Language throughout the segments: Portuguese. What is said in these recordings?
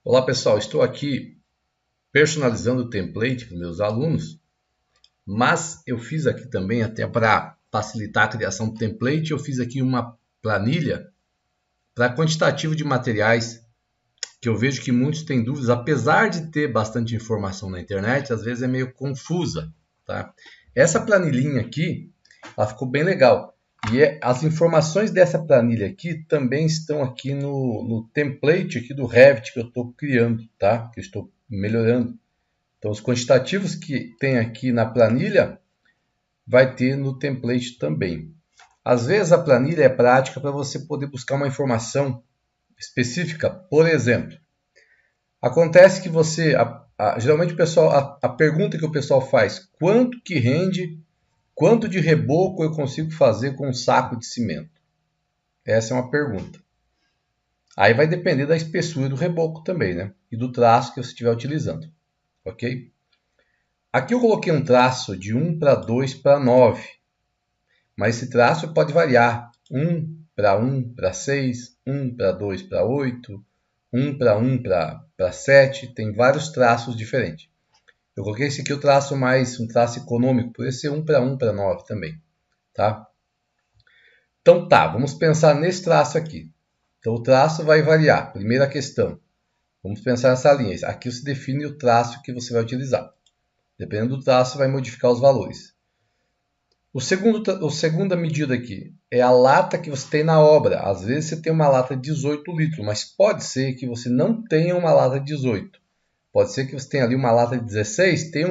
Olá pessoal, estou aqui personalizando o template para meus alunos, mas eu fiz aqui também, até para facilitar a criação do template, eu fiz aqui uma planilha para quantitativo de materiais, que eu vejo que muitos têm dúvidas, apesar de ter bastante informação na internet, às vezes é meio confusa, tá? Essa planilhinha aqui, ela ficou bem legal. E as informações dessa planilha aqui também estão aqui no template aqui do Revit que eu estou criando, tá? Que eu estou melhorando. Então, os quantitativos que tem aqui na planilha vai ter no template também. Às vezes a planilha é prática para você poder buscar uma informação específica. Por exemplo, acontece que geralmente o pessoal, a pergunta que o pessoal faz, quanto que rende, quanto de reboco eu consigo fazer com um saco de cimento? Essa é uma pergunta. Aí vai depender da espessura do reboco também, né? E do traço que você estiver utilizando, ok? Aqui eu coloquei um traço de 1 para 2 para 9, mas esse traço pode variar. 1 para 6, 1 para 2 para 8, 1 para 1 para 7, tem vários traços diferentes. Eu coloquei esse aqui o traço mais, um traço econômico, poderia ser 1 para 9 também, tá? Então tá, vamos pensar nesse traço aqui. Então o traço vai variar. Primeira questão, vamos pensar nessa linha. Aqui você define o traço que você vai utilizar. Dependendo do traço, vai modificar os valores. A segunda medida aqui é a lata que você tem na obra. Às vezes você tem uma lata de 18 litros, mas pode ser que você não tenha uma lata de 18. Pode ser que você tenha ali uma lata de 16, tem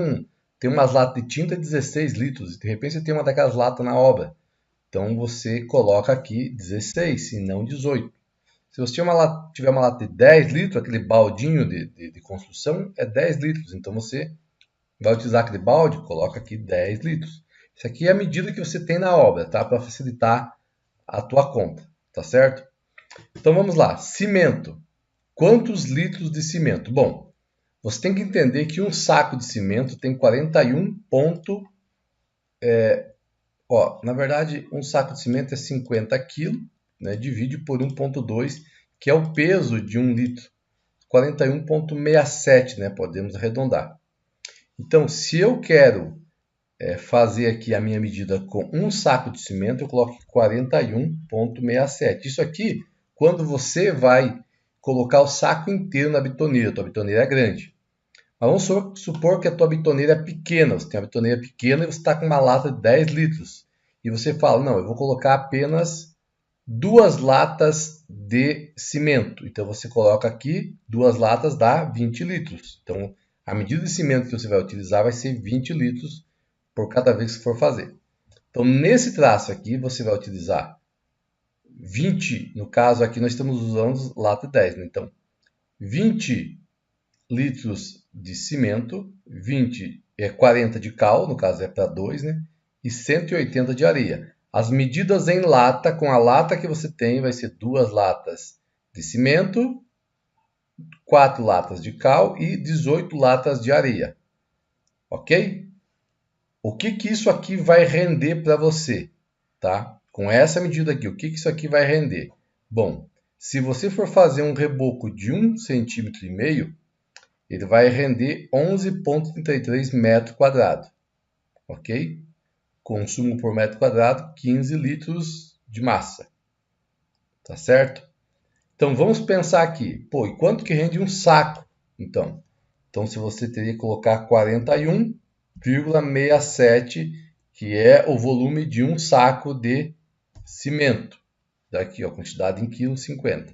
umas latas de tinta de 16 litros. De repente você tem uma daquelas latas na obra. Então você coloca aqui 16 e não 18. Se você tiver uma lata de 10 litros, aquele baldinho de construção é 10 litros. Então você vai utilizar aquele balde, coloca aqui 10 litros. Isso aqui é a medida que você tem na obra, tá? Para facilitar a tua conta, tá certo? Então vamos lá, cimento. Quantos litros de cimento? Bom, você tem que entender que um saco de cimento tem 41 ponto... na verdade, um saco de cimento é 50 kg, né? Divide por 1,2, que é o peso de 1 litro. 41,67, né? Podemos arredondar. Então, se eu quero fazer aqui a minha medida com um saco de cimento, eu coloco 41,67. Isso aqui, quando você vai colocar o saco inteiro na bitoneira, a tua bitoneira é grande. Mas vamos supor que a tua bitoneira é pequena, você tem uma bitoneira pequena e você está com uma lata de 10 litros. E você fala, não, eu vou colocar apenas 2 latas de cimento. Então você coloca aqui 2 latas dá 20 litros. Então a medida de cimento que você vai utilizar vai ser 20 litros por cada vez que for fazer. Então, nesse traço aqui, você vai utilizar 20, no caso aqui nós estamos usando lata 10, né? Então 20 litros de cimento, 40 de cal, no caso é para 2, né? E 180 de areia. As medidas em lata, com a lata que você tem, vai ser 2 latas de cimento, 4 latas de cal e 18 latas de areia. Ok? O que isso aqui vai render para você, tá? Com essa medida aqui, o que isso aqui vai render? Bom, se você for fazer um reboco de 1,5 cm, ele vai render 11,33 metro quadrado, ok? Consumo por metro quadrado, 15 litros de massa, tá certo? Então, vamos pensar aqui, pô, e quanto que rende um saco? Então se você teria que colocar 41,67, que é o volume de um saco de cimento. Daqui, ó, quantidade em quilos, 50.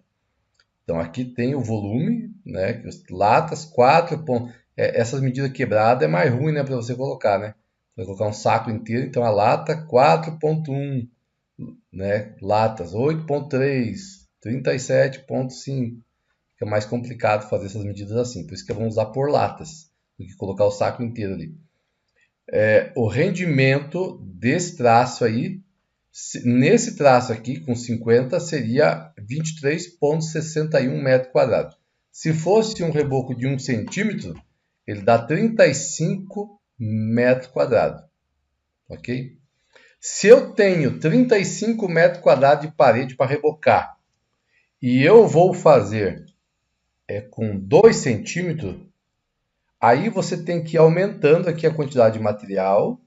Então, aqui tem o volume, né? Latas, 4 pontos. Essas medidas quebradas é mais ruim, né? Para você colocar, né? Vai colocar um saco inteiro, então a lata 4,1, né? Latas 8,3, 37,5. Fica mais complicado fazer essas medidas assim. Por isso que vamos usar por latas, do que colocar o saco inteiro ali. O rendimento desse traço aí, nesse traço aqui, com 50, seria 23,61 metro quadrado. Se fosse um reboco de 1 centímetro, ele dá 35 metros quadrados. Ok? Se eu tenho 35 metros quadrados de parede para rebocar e eu vou fazer é com 2 centímetros, aí você tem que ir aumentando aqui a quantidade de material,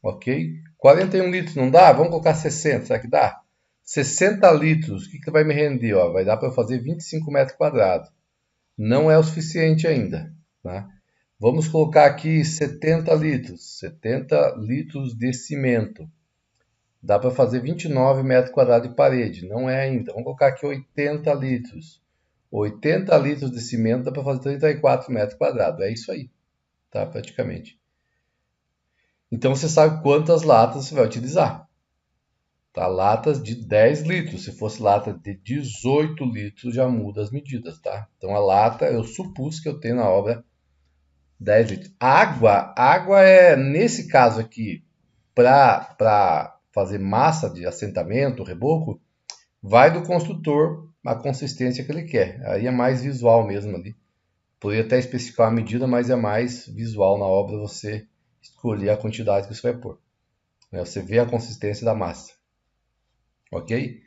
ok? 41 litros não dá? Vamos colocar 60, será que dá? 60 litros, o que vai me render? Ó? Vai dar para eu fazer 25 metros quadrados. Não é o suficiente ainda, tá? Vamos colocar aqui 70 litros, 70 litros de cimento. Dá para fazer 29 metros quadrados de parede, não é ainda. Vamos colocar aqui 80 litros. 80 litros de cimento dá para fazer 34 metros quadrados, é isso aí, tá? Praticamente. Então você sabe quantas latas você vai utilizar. Tá? Latas de 10 litros. Se fosse lata de 18 litros, já muda as medidas, tá? Então a lata, eu supus que eu tenho na obra 10 litros. Água é, nesse caso aqui, para fazer massa de assentamento, reboco, vai do construtor a consistência que ele quer. Aí é mais visual mesmo ali. Poderia até especificar a medida, mas é mais visual na obra você escolher a quantidade que você vai pôr. Você vê a consistência da massa. Ok?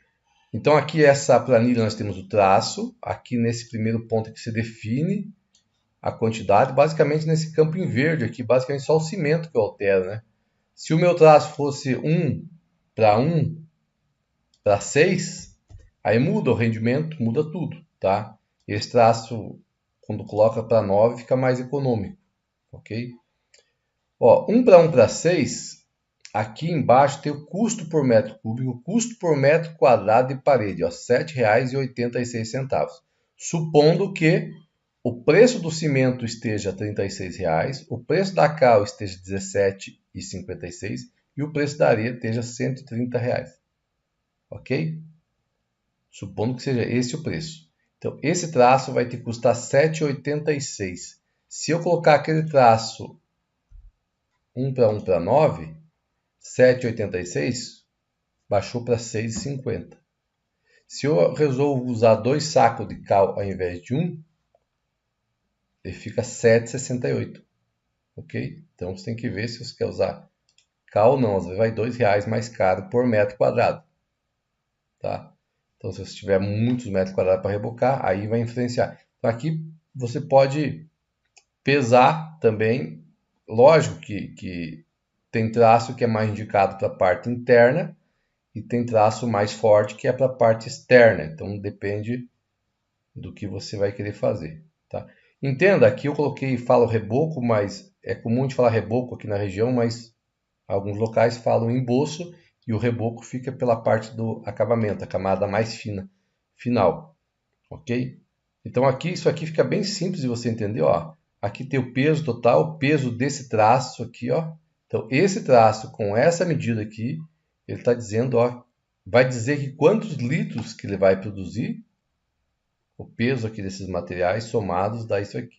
Então aqui essa planilha nós temos o traço. Aqui nesse primeiro ponto que se define a quantidade. Basicamente nesse campo em verde aqui, basicamente só o cimento que eu altero, né? Se o meu traço fosse 1 para 6, aí muda o rendimento, muda tudo, tá? Esse traço, quando coloca para 9, fica mais econômico, ok? Ó, 1 para 6, aqui embaixo tem o custo por metro cúbico, o custo por metro quadrado de parede, ó, R$ 7,86. Supondo que o preço do cimento esteja R$ 36, o preço da cal esteja R$ 17,56 e o preço da areia esteja R$ 130. Ok? Supondo que seja esse o preço. Então, esse traço vai te custar R$ 7,86. Se eu colocar aquele traço 1 para 9, R$ 7,86 baixou para R$ 6,50. Se eu resolvo usar 2 sacos de cal ao invés de um, ele fica R$ 7,68. Ok? Então você tem que ver se você quer usar cal ou não. Às vezes vai R$ 2 mais caro por metro quadrado. Tá? Então se você tiver muitos metros quadrados para rebocar, aí vai influenciar. Então aqui você pode pesar também. Lógico que tem traço que é mais indicado para a parte interna e tem traço mais forte que é para a parte externa. Então depende do que você vai querer fazer. Tá? Entenda, aqui eu coloquei, falo reboco, mas é comum de falar reboco aqui na região, mas alguns locais falam emboço e o reboco fica pela parte do acabamento, a camada mais fina, final, ok? Então aqui, isso aqui fica bem simples de você entender, ó. Aqui tem o peso total, o peso desse traço aqui, ó. Então esse traço com essa medida aqui, ele está dizendo, ó, vai dizer que quantos litros que ele vai produzir, o peso aqui desses materiais somados dá isso aqui.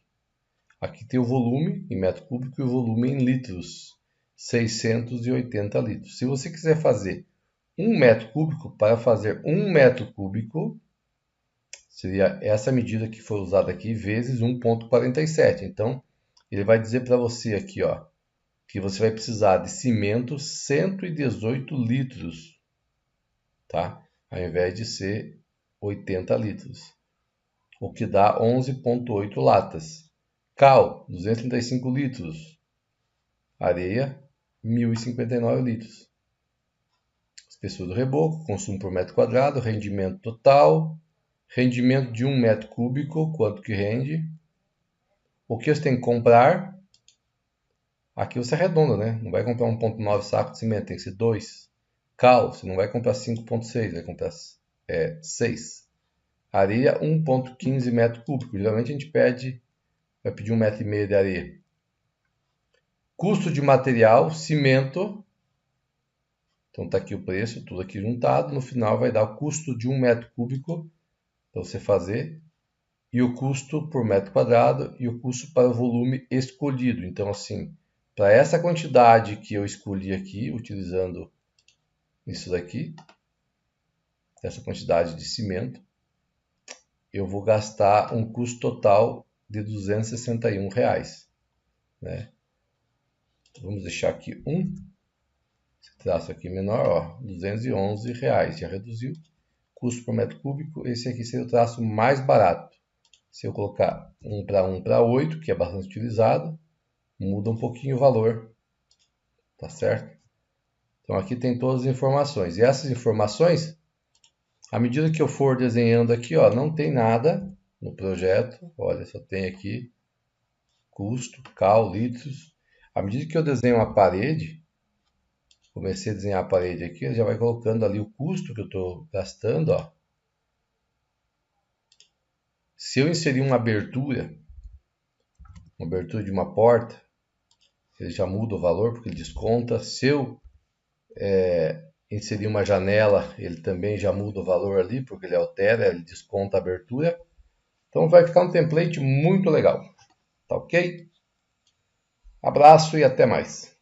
Aqui tem o volume em metro cúbico e o volume em litros, 680 litros. Se você quiser fazer 1 metro cúbico, para fazer 1 metro cúbico, seria essa medida que foi usada aqui, vezes 1,47. Então, ele vai dizer para você aqui, ó, que você vai precisar de cimento 118 litros, tá? Ao invés de ser 80 litros, o que dá 11,8 latas. Cal, 235 litros. Areia, 1.059 litros. Espessura do reboco, consumo por metro quadrado, rendimento total, rendimento de 1 metro cúbico, quanto que rende. O que você tem que comprar? Aqui você arredonda, né? Não vai comprar 1,9 saco de cimento, tem que ser 2. Cal, você não vai comprar 5,6, vai comprar 6. Areia, 1,15 metro cúbico. Geralmente a gente vai pedir 1,5 metro de areia. Custo de material, cimento. Então está aqui o preço, tudo aqui juntado. No final vai dar o custo de 1 metro cúbico para você fazer. E o custo por metro quadrado e o custo para o volume escolhido. Então assim, para essa quantidade que eu escolhi aqui, utilizando isso daqui, essa quantidade de cimento, eu vou gastar um custo total de R$ 261. Né? Vamos deixar aqui esse traço aqui menor, ó, R$ 211, já reduziu. Custo por metro cúbico, esse aqui seria o traço mais barato, Se eu colocar 1 para 8, que é bastante utilizado, muda um pouquinho o valor, tá certo? Então aqui tem todas as informações. E essas informações, à medida que eu for desenhando aqui, ó, não tem nada no projeto. Olha, só tem aqui custo, cal, litros. À medida que eu desenho a parede, comecei a desenhar a parede aqui, ele já vai colocando ali o custo que eu estou gastando, ó. Se eu inserir uma abertura de uma porta, ele já muda o valor porque ele desconta. Se eu inserir uma janela, ele também já muda o valor ali porque ele altera, ele desconta a abertura. Então vai ficar um template muito legal, tá ok? Abraço e até mais.